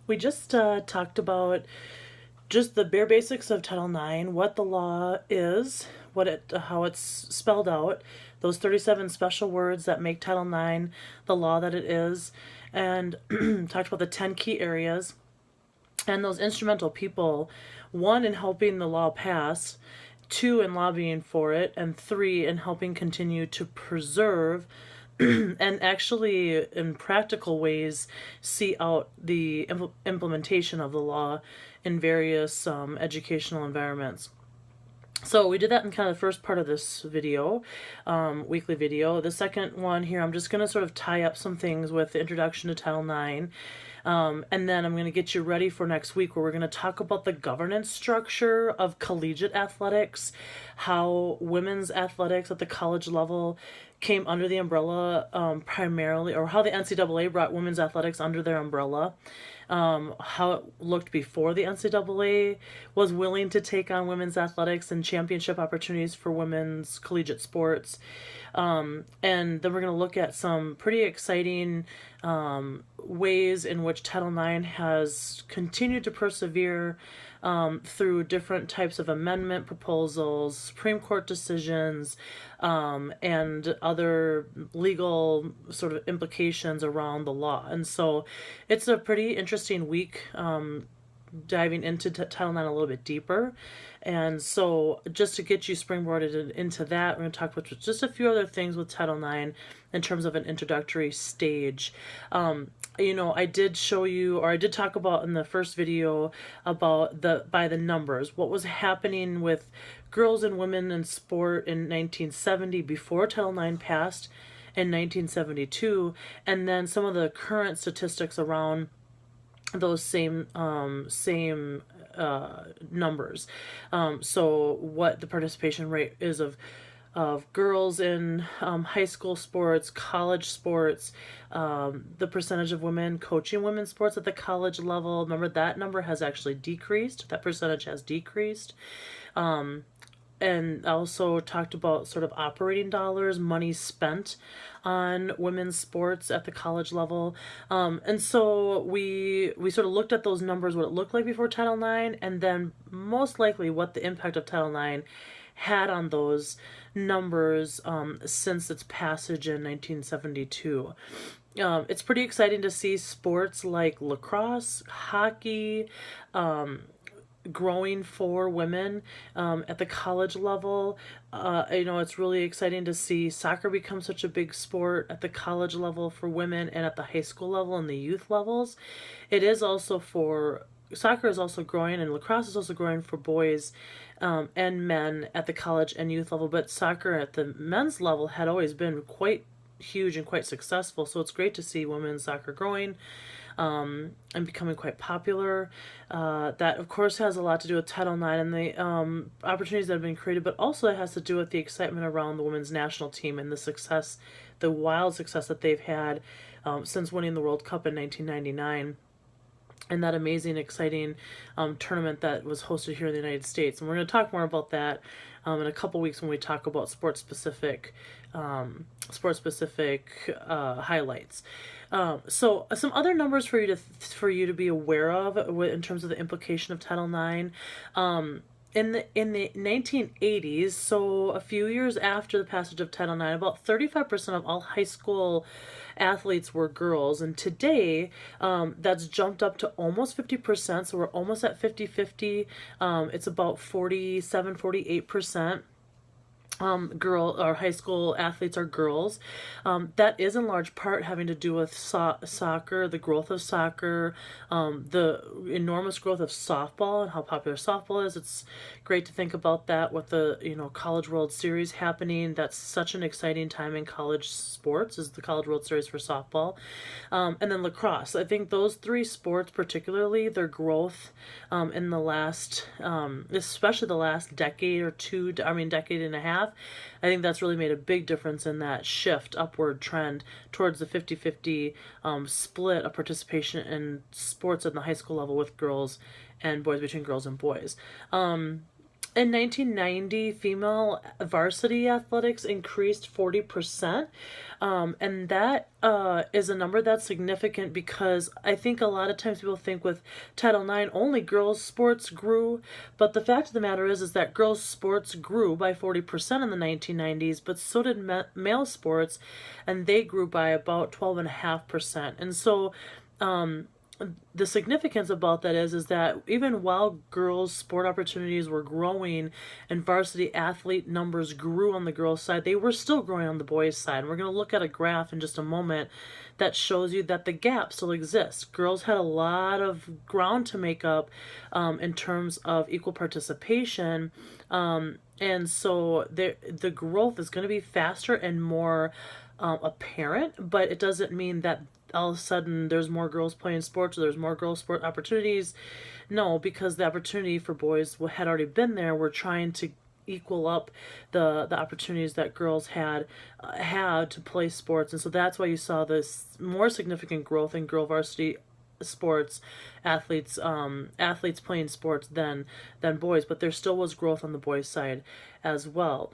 We just talked about just the bare basics of Title IX, what the law is, how it's spelled out, those 37 special words that make Title IX the law that it is, and talked about the 10 key areas and those instrumental people, one, in helping the law pass, two, in lobbying for it, and three, in helping continue to preserve and actually, in practical ways, see out the implementation of the law in various educational environments. So we did that in kind of the first part of this video, weekly video. The second one here, I'm just going to sort of tie up some things with the introduction to Title IX. And then I'm going to get you ready for next week, where we're going to talk about the governance structure of collegiate athletics, how women's athletics at the college level came under the umbrella primarily, or how the NCAA brought women's athletics under their umbrella, how it looked before the NCAA was willing to take on women's athletics and championship opportunities for women's collegiate sports. And then we're going to look at some pretty exciting ways in which Title IX has continued to persevere through different types of amendment proposals, Supreme Court decisions, and other legal sort of implications around the law. And so it's a pretty interesting week diving into Title IX a little bit deeper. And so just to get you springboarded into that, we're going to talk about just a few other things with Title IX in terms of an introductory stage. I did show you, or I did talk about in the first video about by the numbers, what was happening with girls and women in sport in 1970 before Title IX passed in 1972, and then some of the current statistics around those same numbers. So what the participation rate is of girls in high school sports, college sports, the percentage of women coaching women's sports at the college level. Remember, that number has actually decreased. That percentage has decreased. And also talked about sort of operating dollars, money spent on women's sports at the college level. And so we sort of looked at those numbers, what it looked like before Title IX, and then most likely what the impact of Title IX had on those numbers since its passage in 1972. It's pretty exciting to see sports like lacrosse, hockey, growing for women at the college level. It's really exciting to see soccer become such a big sport at the college level for women and at the high school level and the youth levels. Soccer is also growing, and lacrosse is also growing for boys and men at the college and youth level, but soccer at the men's level had always been quite huge and quite successful, so it's great to see women's soccer growing and becoming quite popular. That, of course, has a lot to do with Title IX and the opportunities that have been created, but also it has to do with the excitement around the women's national team and the wild success that they've had since winning the World Cup in 1999. And that amazing, exciting tournament that was hosted here in the United States. And we're going to talk more about that in a couple weeks when we talk about sport-specific highlights. So some other numbers for you to be aware of in terms of the implication of Title IX. In the 1980s, so a few years after the passage of Title IX, about 35% of all high school athletes were girls, and today that's jumped up to almost 50%, so we're almost at 50-50. It's about 47-48% high school athletes are girls. That is in large part having to do with soccer, the growth of soccer, the enormous growth of softball and how popular softball is. It's great to think about that with the College World Series happening. That's such an exciting time in college sports, is the College World Series for softball. And then lacrosse. I think those three sports particularly, their growth in the last, especially the last decade and a half, I think that's really made a big difference in that upward trend towards the 50-50 split of participation in sports at the high school level with girls and boys, between girls and boys. In 1990, female varsity athletics increased 40%. And that is a number that's significant because I think a lot of times people think with Title IX only girls' sports grew. But the fact of the matter is that girls' sports grew by 40% in the 1990s, but so did male sports, and they grew by about 12.5%. And so the significance about that is that even while girls' sport opportunities were growing and varsity athlete numbers grew on the girls' side, they were still growing on the boys' side. And we're going to look at a graph in just a moment that shows you that the gap still exists. Girls had a lot of ground to make up in terms of equal participation. And so the growth is going to be faster and more apparent, but it doesn't mean that all of a sudden there's more girls playing sports or there's more girls sport opportunities. No, because the opportunity for boys had already been there. We're trying to equal up the opportunities that girls had to play sports, and so that's why you saw this more significant growth in girl varsity sports athletes playing sports than boys, but there still was growth on the boys side as well.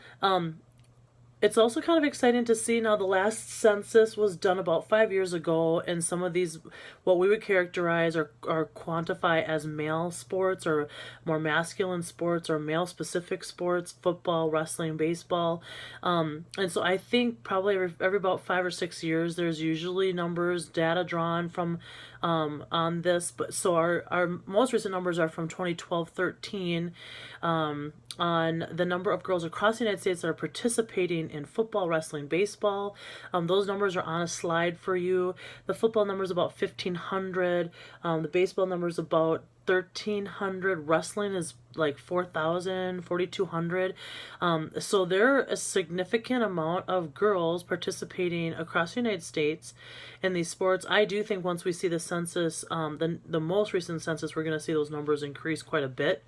It's also kind of exciting to see now the last census was done about 5 years ago, and some of these, what we would characterize or quantify as male sports or more masculine sports or male specific sports, football, wrestling, baseball. And so I think probably every about 5 or 6 years, there's usually numbers, data drawn from on this. But so our most recent numbers are from 2012-13 on the number of girls across the United States that are participating in football, wrestling, baseball. Those numbers are on a slide for you. The football number is about 1,500. The baseball number is about 1,300. Wrestling is like 4,000, 4,200. So there are a significant amount of girls participating across the United States in these sports. I do think once we see the census, the most recent census, we're going to see those numbers increase quite a bit,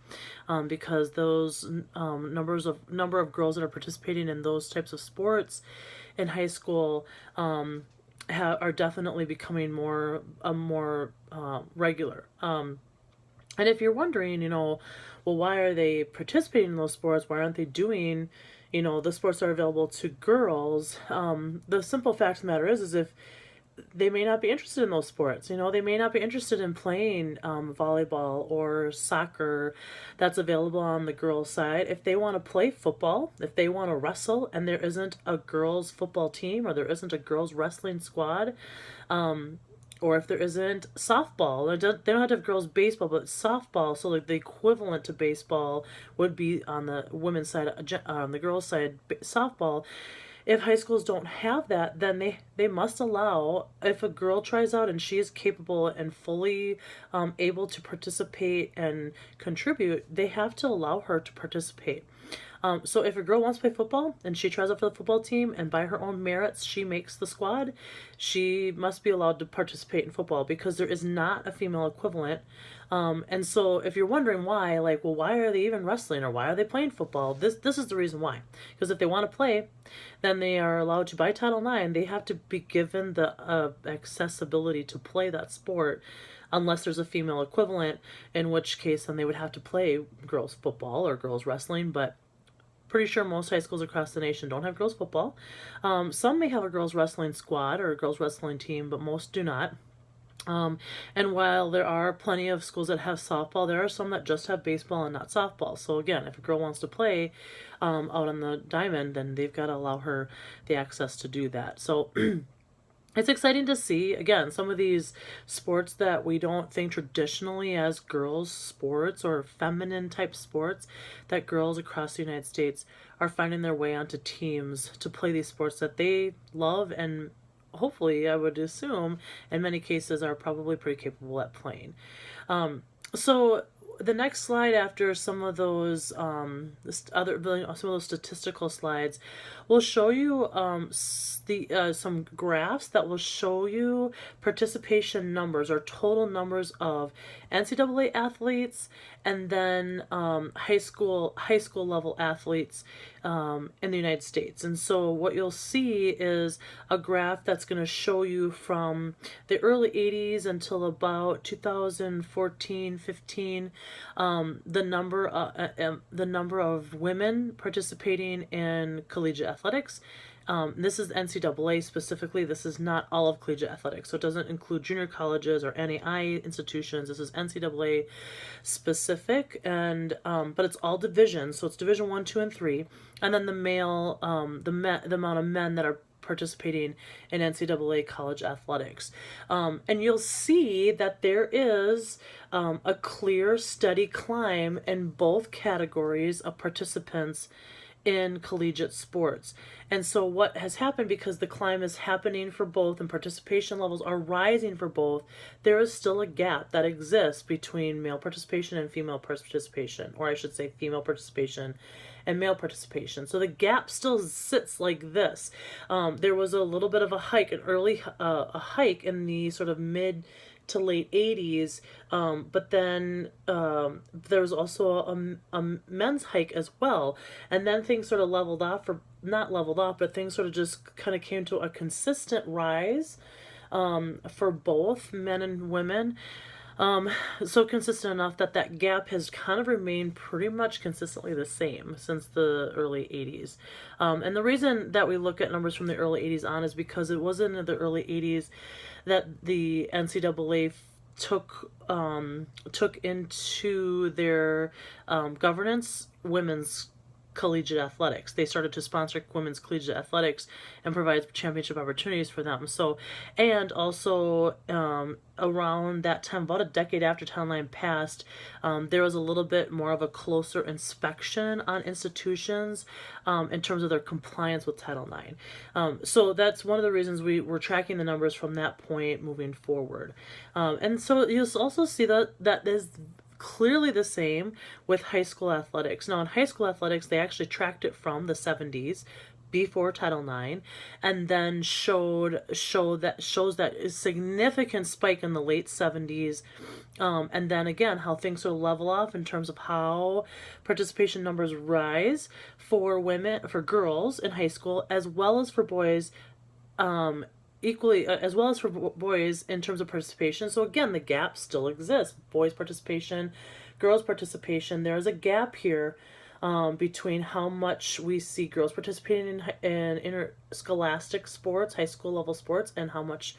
because those number of girls that are participating in those types of sports in high school are definitely becoming more regular. And if you're wondering, well, why are they participating in those sports? Why aren't they doing, the sports that are available to girls? The simple fact of the matter is if they may not be interested in those sports. They may not be interested in playing volleyball or soccer that's available on the girls' side. If they want to play football, if they want to wrestle, and there isn't a girls' football team or there isn't a girls' wrestling squad, or if there isn't softball, they don't have to have girls baseball, but softball, so like the equivalent to baseball would be on the women's side, on the girls' side, softball. If high schools don't have that, then they must allow, if a girl tries out and she is capable and fully able to participate and contribute, they have to allow her to participate. So if a girl wants to play football and she tries out for the football team and by her own merits she makes the squad, she must be allowed to participate in football because there is not a female equivalent. And so if you're wondering why, well, why are they even wrestling or why are they playing football? This is the reason why. Because if they want to play, then they are allowed to, by Title IX, they have to be given the accessibility to play that sport unless there's a female equivalent, in which case then they would have to play girls football or girls wrestling, but pretty sure most high schools across the nation don't have girls football. Some may have a girls wrestling squad or a girls wrestling team, but most do not. And while there are plenty of schools that have softball, there are some that just have baseball and not softball. So again, if a girl wants to play out on the diamond, then they've got to allow her the access to do that. So it's exciting to see, again, some of these sports that we don't think traditionally as girls' sports or feminine type sports, that girls across the United States are finding their way onto teams to play these sports that they love and hopefully, I would assume, in many cases are probably pretty capable at playing. So the next slide after some of those some of those statistical slides will show you some graphs that will show you participation numbers or total numbers of NCAA athletes and then high school level athletes in the United States. And so what you'll see is a graph that's going to show you from the early 80s until about 2014, 15, the number of women participating in collegiate athletics. This is NCAA specifically. This is not all of collegiate athletics, so it doesn't include junior colleges or NAI institutions. This is NCAA specific, and but it's all divisions. So it's Division 1, 2, and 3, and then the the amount of men that are participating in NCAA college athletics. And you'll see that there is a clear, steady climb in both categories of participants in collegiate sports. And so what has happened, because the climb is happening for both and participation levels are rising for both, there is still a gap that exists between male participation and female participation, or I should say female participation and male participation. So the gap still sits like this. There was a little bit of a hike, a hike in the sort of mid to late 80s, but then there was also a men's hike as well, and then things sort of leveled off, or not leveled off, but things sort of just kind of came to a consistent rise for both men and women. So consistent enough that that gap has kind of remained pretty much consistently the same since the early 80s. And the reason that we look at numbers from the early 80s on is because it wasn't in the early 80s that the NCAA took into their governance women's collegiate athletics. They started to sponsor women's collegiate athletics and provide championship opportunities for them. So, and also around that time, about a decade after Title IX passed, there was a little bit more of a closer inspection on institutions in terms of their compliance with Title IX. So that's one of the reasons we were tracking the numbers from that point moving forward. And so you'll also see that is clearly the same with high school athletics. Now, in high school athletics, they actually tracked it from the 70s before Title IX, and then shows that a significant spike in the late 70s, and then again how things sort of level off in terms of how participation numbers rise for girls in high school, as well as for boys. Equally, as well as for boys in terms of participation. So again, the gap still exists. Boys' participation, girls' participation. There is a gap here between how much we see girls participating in interscholastic sports, high school level sports, and how much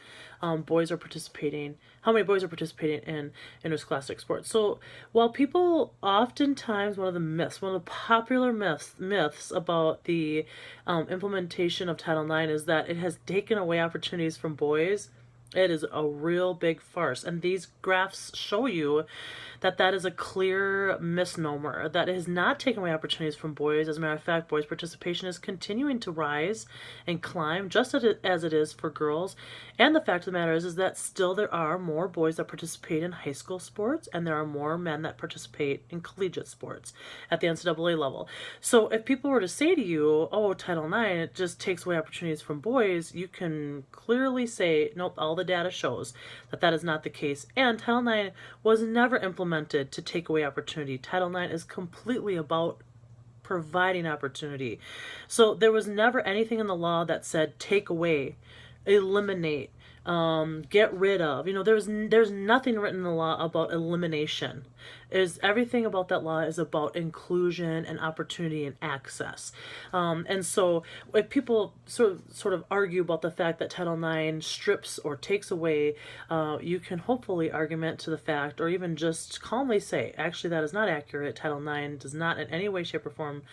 boys are participating. How many boys are participating in interscholastic sports? So while people oftentimes, one of the popular myths about the implementation of Title IX is that it has taken away opportunities from boys. It is a real big farce, and these graphs show you that that is a clear misnomer, that it has not taken away opportunities from boys. As a matter of fact, boys' participation is continuing to rise and climb just as it is for girls. And the fact of the matter is that still there are more boys that participate in high school sports, and there are more men that participate in collegiate sports at the NCAA level. So if people were to say to you, oh, Title IX, it just takes away opportunities from boys, you can clearly say, nope, all the data shows that that is not the case. And Title IX was never implemented to take away opportunity. Title IX is completely about providing opportunity. So there was never anything in the law that said take away, eliminate, get rid of. There's nothing written in the law about elimination. Everything about that law is about inclusion and opportunity and access. And so if people sort of argue about the fact that Title IX strips or takes away, you can hopefully argument to the fact, or even just calmly say, actually, that is not accurate. Title IX does not in any way, shape, or form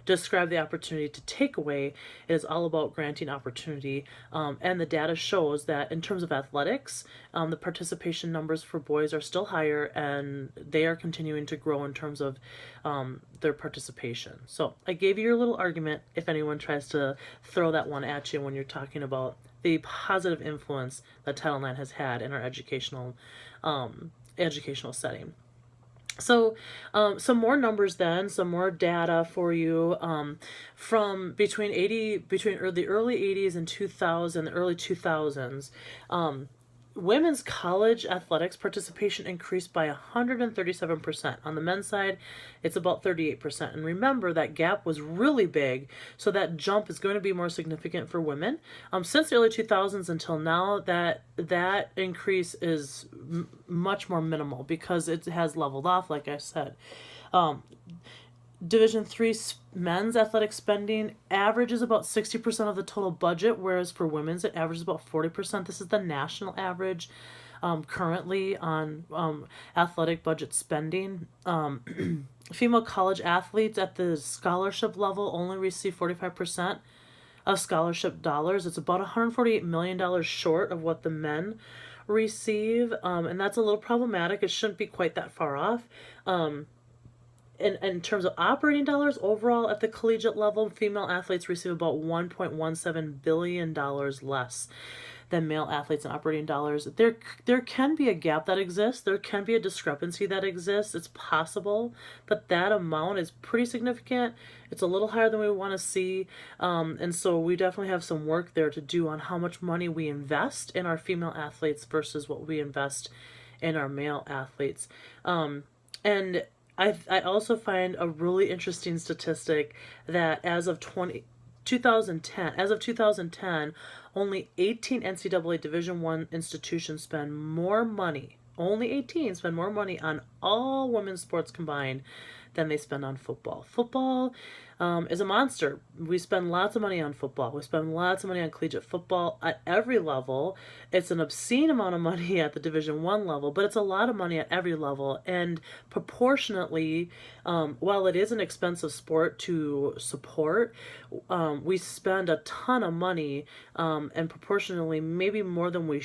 describe the opportunity to take away. It is all about granting opportunity. And the data shows that in terms of athletics, the participation numbers for boys are still higher, and they are continuing to grow in terms of their participation. So I gave you your little argument if anyone tries to throw that one at you when you're talking about the positive influence that Title IX has had in our educational setting. So some more numbers then, some more data for you from the early 80s and the early 2000s. women's college athletics participation increased by 137%. On the men's side, it's about 38%. And remember, that gap was really big, so that jump is going to be more significant for women. Since the early 2000s until now, that increase is much more minimal because it has leveled off, like I said. Division three men's athletic spending averages about 60% of the total budget, whereas for women's it averages about 40%. This is the national average currently on athletic budget spending. Female college athletes at the scholarship level only receive 45% of scholarship dollars. It's about $148 million short of what the men receive, and that's a little problematic. It shouldn't be quite that far off. In terms of operating dollars, overall at the collegiate level, female athletes receive about $1.17 billion less than male athletes in operating dollars. There can be a gap that exists. There can be a discrepancy that exists. It's possible, but that amount is pretty significant. It's a little higher than we want to see, and so we definitely have some work there to do on how much money we invest in our female athletes versus what we invest in our male athletes. And I also find a really interesting statistic that as of 2010, only 18 NCAA Division I institutions spend more money. Only 18 spend more money on all women's sports combined than they spend on football. Football is a monster. We spend lots of money on football. We spend lots of money on collegiate football at every level. It's an obscene amount of money at the Division I level, but it's a lot of money at every level. And proportionately, while it is an expensive sport to support, we spend a ton of money, and proportionally, maybe more than we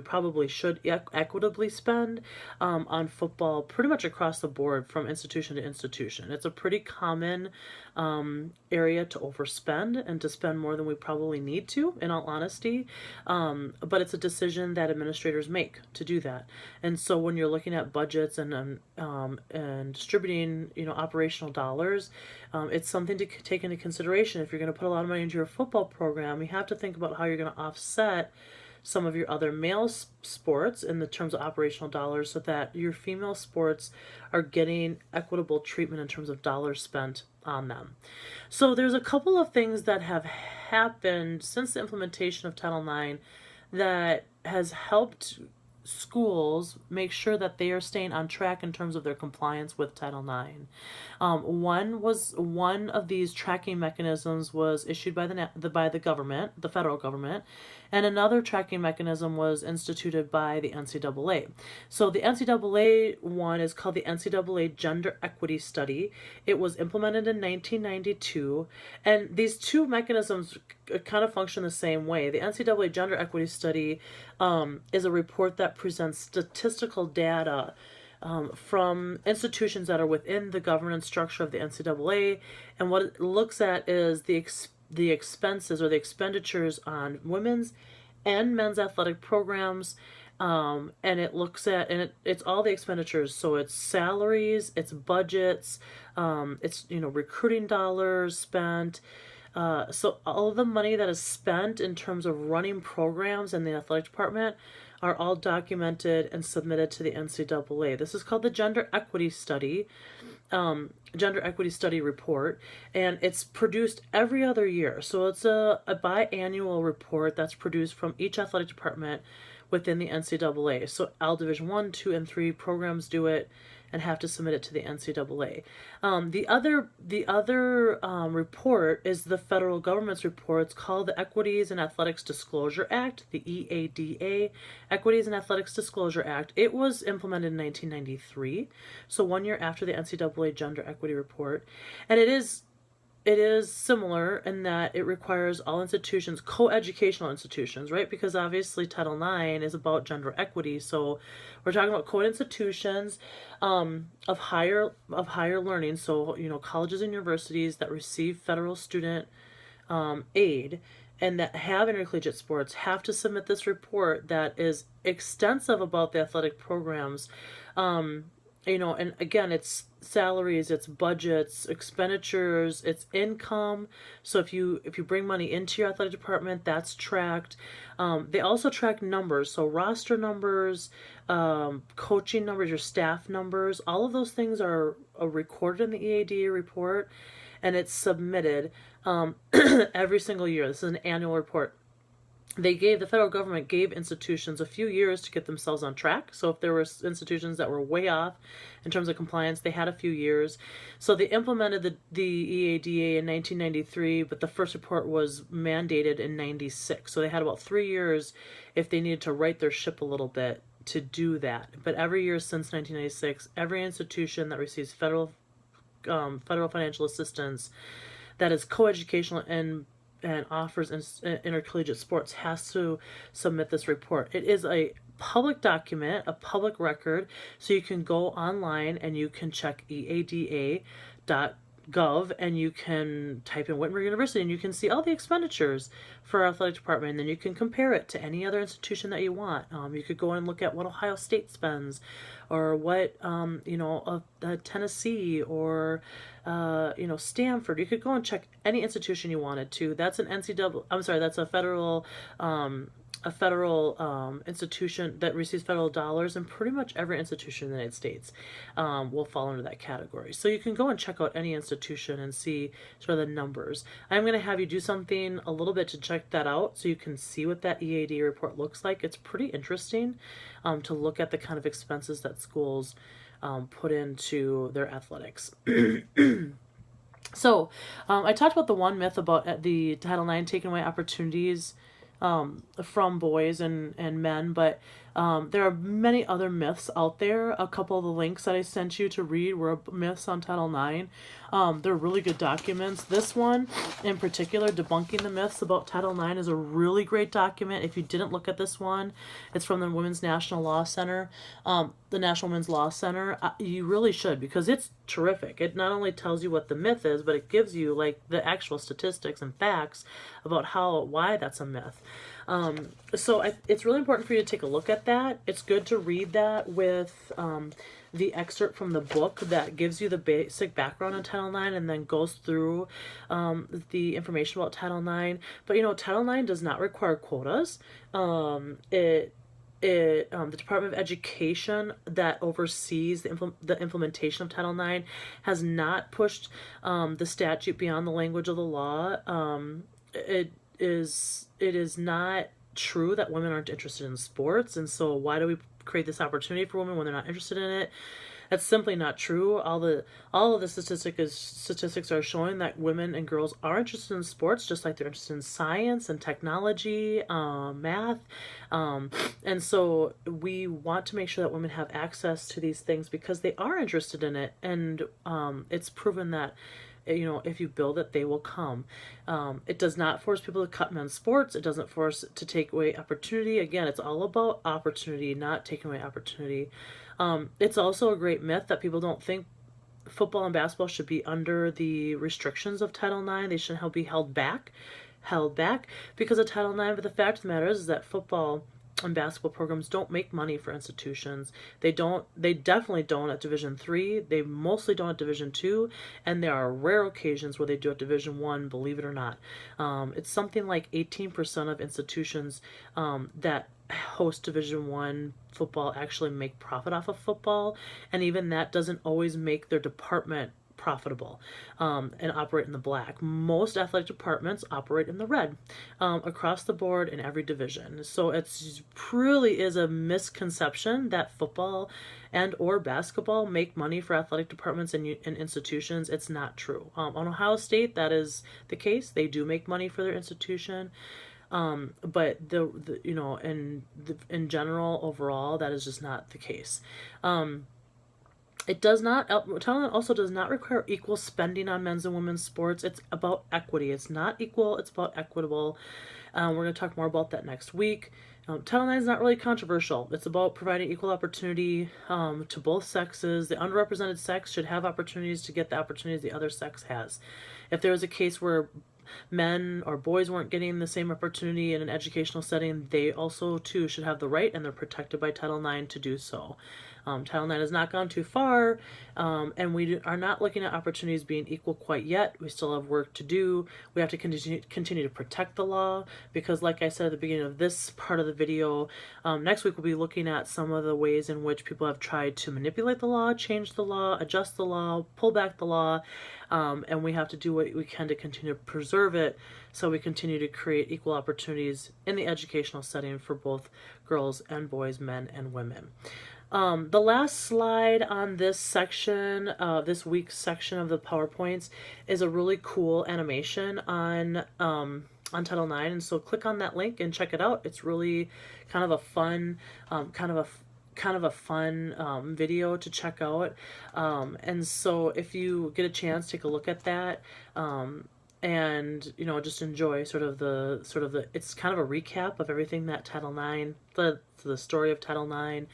probably should equitably spend on football, pretty much across the board from institution to institution. It's a pretty common area to overspend and to spend more than we probably need to, in all honesty. But it's a decision that administrators make to do that. And so when you're looking at budgets and distributing, operational dollars, it's something to take into consideration. If you're going to put a lot of money into your football program, you have to think about how you're going to offset some of your other male sports in the terms of operational dollars so that your female sports are getting equitable treatment in terms of dollars spent on them. So there's a couple of things that have happened since the implementation of Title IX that has helped schools make sure that they are staying on track in terms of their compliance with Title IX. One of these tracking mechanisms was issued by the government, the federal government, and another tracking mechanism was instituted by the NCAA. So the NCAA one is called the NCAA Gender Equity Study. It was implemented in 1992, and these two mechanisms kind of function the same way. The NCAA Gender Equity Study is a report that presents statistical data from institutions that are within the governance structure of the NCAA, and what it looks at is the expenses or the expenditures on women's and men's athletic programs, and it looks at, and it's all the expenditures, so it's salaries, it's budgets, it's recruiting dollars spent. So all of the money that is spent in terms of running programs in the athletic department are all documented and submitted to the NCAA. This is called the Gender Equity Study, Gender Equity Study Report, and it's produced every other year. So it's a biannual report that's produced from each athletic department within the NCAA. So all Division I, II, and III programs do it and have to submit it to the NCAA. The other report is the federal government's report. It's called the Equities and Athletics Disclosure Act, the EADA, Equities and Athletics Disclosure Act. It was implemented in 1993, so 1 year after the NCAA Gender Equity Report, and it is similar in that it requires all institutions, co-educational institutions, right? Because obviously Title IX is about gender equity, so we're talking about co-institutions of higher learning. So colleges and universities that receive federal student aid and that have intercollegiate sports have to submit this report that is extensive about the athletic programs. and again, it's salaries, it's budgets, expenditures, it's income. So if you bring money into your athletic department, that's tracked. They also track numbers, so roster numbers, coaching numbers, your staff numbers. All of those things are recorded in the EAD report, and it's submitted every single year. This is an annual report. The federal government gave institutions a few years to get themselves on track. So if there were institutions that were way off in terms of compliance, they had a few years. So they implemented the EADA in 1993, but the first report was mandated in 96. So they had about 3 years if they needed to right their ship a little bit to do that. But every year since 1996, every institution that receives federal financial assistance that is coeducational and offers intercollegiate sports has to submit this report. It is a public document, a public record, so you can go online and you can check eada.gov and you can type in Whitmer University and you can see all the expenditures for our athletic department, and then you can compare it to any other institution that you want. You could go and look at what Ohio State spends, or what Tennessee, or Stanford. You could go and check any institution you wanted to. That's an NCAA. I'm sorry, that's a federal institution that receives federal dollars, and pretty much every institution in the United States will fall under that category. So you can go and check out any institution and see sort of the numbers. I'm going to have you do something a little bit to check that out so you can see what that EAD report looks like. It's pretty interesting to look at the kind of expenses that schools put into their athletics. So I talked about the one myth about the Title IX taking away opportunities from boys and men, but there are many other myths out there. A couple of the links that I sent you to read were myths on Title IX. They're really good documents. This one in particular, Debunking the Myths About Title IX, is a really great document. If you didn't look at this one, it's from the Women's National Law Center, the National Women's Law Center. You really should, because it's terrific. It not only tells you what the myth is, but it gives you like the actual statistics and facts about why that's a myth. So it's really important for you to take a look at that. It's good to read that with the excerpt from the book that gives you the basic background on Title IX and then goes through the information about Title IX. But Title IX does not require quotas. The Department of Education that oversees the implementation of Title IX has not pushed the statute beyond the language of the law. It is not true that women aren't interested in sports, and so why do we create this opportunity for women when they're not interested in it? That's simply not true. All of the statistics are showing that women and girls are interested in sports, just like they're interested in science and technology, math, and so we want to make sure that women have access to these things because they are interested in it, and it's proven that if you build it, they will come. It does not force people to cut men's sports. It doesn't force to take away opportunity. Again, it's all about opportunity, not taking away opportunity. It's also a great myth that people don't think football and basketball should be under the restrictions of Title IX. They shouldn't be held back because of Title IX. But the fact of the matter is that football and basketball programs don't make money for institutions. They definitely don't at Division III. They mostly don't at Division II, and there are rare occasions where they do at Division I, believe it or not. It's something like 18% of institutions that host Division I football actually make profit off of football, and even that doesn't always make their department profitable and operate in the black. Most athletic departments operate in the red across the board in every division. So it's really is a misconception that football and or basketball make money for athletic departments and institutions. It's not true. On Ohio State, that is the case. They do make money for their institution. But in general, overall, that is just not the case. It does not, Talent also does not require equal spending on men's and women's sports. It's about equity. It's not equal, it's about equitable. We're going to talk more about that next week. Title IX is not really controversial. It's about providing equal opportunity to both sexes. The underrepresented sex should have opportunities to get the opportunities the other sex has. If there was a case where men or boys weren't getting the same opportunity in an educational setting, they also too should have the right, and they're protected by Title IX to do so. Title IX has not gone too far, and we are not looking at opportunities being equal quite yet. We still have work to do. We have to continue to protect the law, because like I said at the beginning of this part of the video, next week we'll be looking at some of the ways in which people have tried to manipulate the law, change the law, adjust the law, pull back the law, and we have to do what we can to continue to preserve it, so we continue to create equal opportunities in the educational setting for both girls and boys, men and women. The last slide on this section, this week's section of the PowerPoints, is a really cool animation on Title IX, and so click on that link and check it out. It's really kind of a fun, video to check out, and so if you get a chance, take a look at that, and just enjoy sort of the it's kind of a recap of everything that Title IX, the story of Title IX,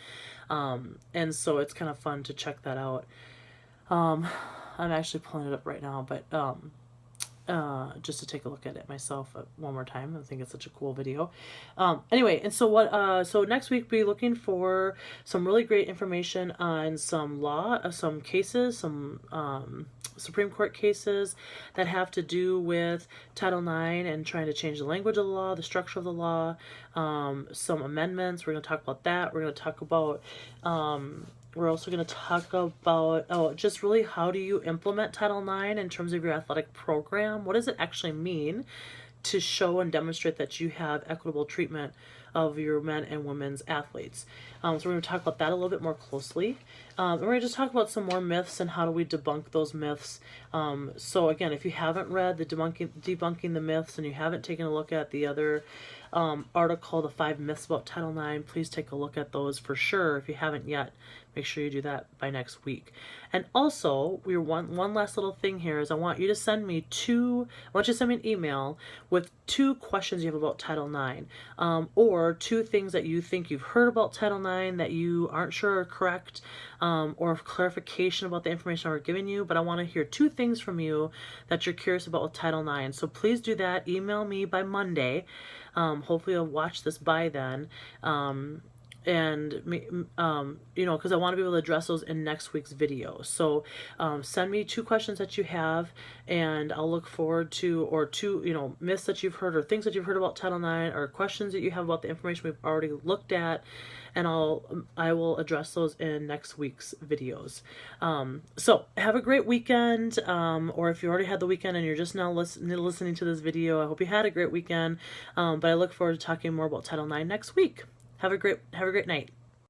and so it's kind of fun to check that out. I'm actually pulling it up right now, but just to take a look at it myself one more time. I think it's such a cool video. Anyway, and so so next week we'll be looking for some really great information on some some cases, some Supreme Court cases that have to do with Title IX and trying to change the language of the law, the structure of the law, some amendments. We're going to talk about that. We're going to talk about we're also going to talk about, just really how do you implement Title IX in terms of your athletic program? What does it actually mean to show and demonstrate that you have equitable treatment of your men and women's athletes? So we're going to talk about that a little bit more closely. And we're going to just talk about some more myths and how do we debunk those myths. So again, if you haven't read the Debunking the Myths and you haven't taken a look at the other article, The 5 Myths About Title IX, please take a look at those for sure. If you haven't yet, make sure you do that by next week. And also, one last little thing here is I want you to send me an email with 2 questions you have about Title IX, or 2 things that you think you've heard about Title IX that you aren't sure are correct, or clarification about the information I've given you. But I want to hear 2 things from you that you're curious about with Title IX. So please do that. Email me by Monday. Hopefully I'll watch this by then. And because I want to be able to address those in next week's video. So send me 2 questions that you have, and I'll look forward to, or 2 myths that you've heard or things that you've heard about Title IX, or questions that you have about the information we've already looked at, and I will address those in next week's videos. So have a great weekend, or if you already had the weekend and you're just now listening to this video, I hope you had a great weekend, but I look forward to talking more about Title IX next week. Have a great night.